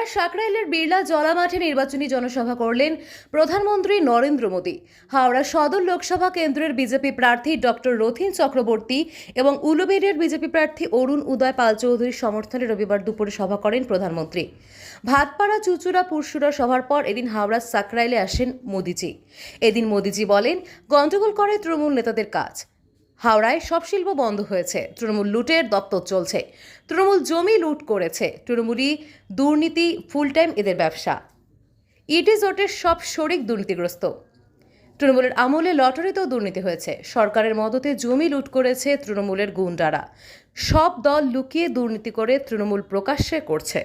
হাওড়ার সাকরাইলের বিড়লা জলা মাঠে নির্বাচনী জনসভা করলেন প্রধানমন্ত্রী নরেন্দ্র মোদী। হাওড়া সদর লোকসভা কেন্দ্রের বিজেপি প্রার্থী ডক্টর রথীন চক্রবর্তী এবং উলুবেড়িয়ার বিজেপি প্রার্থী অরুণ উদয় পাল চৌধুরীর সমর্থনে রবিবার দুপুরে সভা করেন প্রধানমন্ত্রী। ভাতপাড়া, চুচুড়া, পুরসুরা সভার পর এদিন হাওড়ার সাকরাইলে আসেন মোদীজি। এদিন মোদীজি বলেন, গন্ডগোল করে তৃণমূল নেতাদের কাজ। হাওড়ায় সব শিল্প বন্ধ হয়েছে, তৃণমূল লুটের দপ্তর চলছে, তৃণমূল জমি লুট করেছে, তৃণমূলী দুর্নীতি ফুল টাইম এদের ব্যবসা। ইডি জোটের সব শরিক দুর্নীতিগ্রস্ত। তৃণমূলের আমলে লটারিতেও দুর্নীতি হয়েছে, সরকারের মদতে জমি লুট করেছে তৃণমূলের গুন্ডারা। সব দল লুকিয়ে দুর্নীতি করে তৃণমূল প্রকাশ্যে করছে।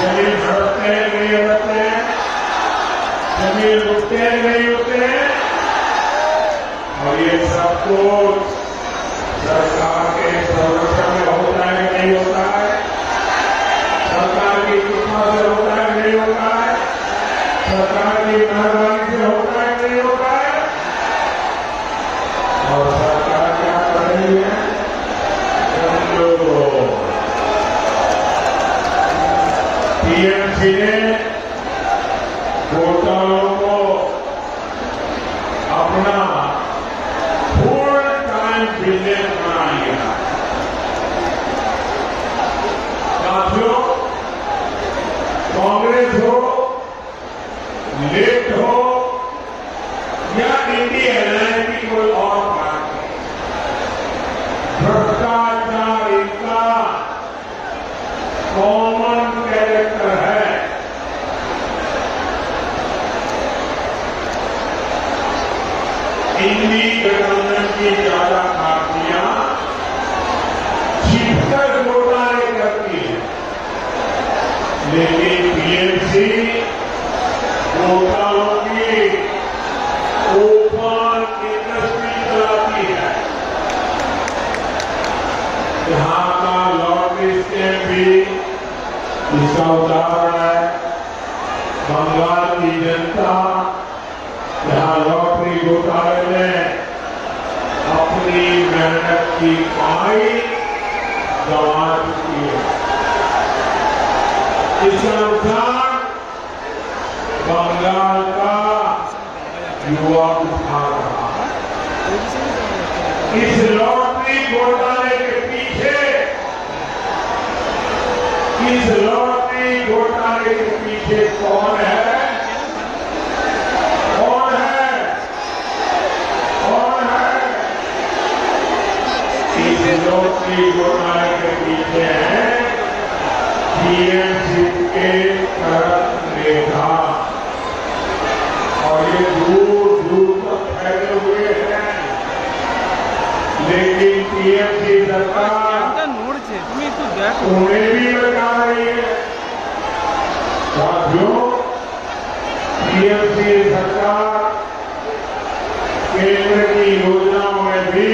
जमीन सड़कते नहीं होते, जमीन रुकते नहीं होते, और ये सब कुछ सरकार के संरक्षण में होता है नहीं होता है, सरकार की कृपा से होता है नहीं होता है, सरकार की मेहरबानी से होता है नहीं होता है। और सरकार क्या कर रही है? टीएमसी ने घोटालों को अपना फुल टाइम बिजनेस बना लिया। साथियों, कांग्रेस हो, लेफ्ट हो या इंडिया अलायंस की कोई और पार्टी, भ्रष्टाचार इनका कॉमन कैरेक्टर है। इंडी गठबंधन की ज्यादा पार्टियां छिपकर घोटाले करती है, लेकिन टीएमसी घोटालों की ओपन इंडस्ट्री चलाती है। यहां का लॉटरी स्कैम भी इसका उदाहरण है। बंगाल की जनता यहाँ लॉटरी घोटाले में अपनी मेहनत की कमाई गंवा चुकी है। इसका नुकसान बंगाल का युवा उठा रहा है। इस लॉटरी घोटाले के पीछे, इस लॉटरी घोटाले के पीछे कौन है? कौन है? कौन है? इस लॉटरी घोटाले के पीछे है टीएमसी के करत नेता, और ये दूर दूर तक फैले हुए हैं। लेकिन टीएमसी सरकार उन्हें भी बचा रही है। साथियों, टीएमसी सरकार केंद्र की योजनाओं में भी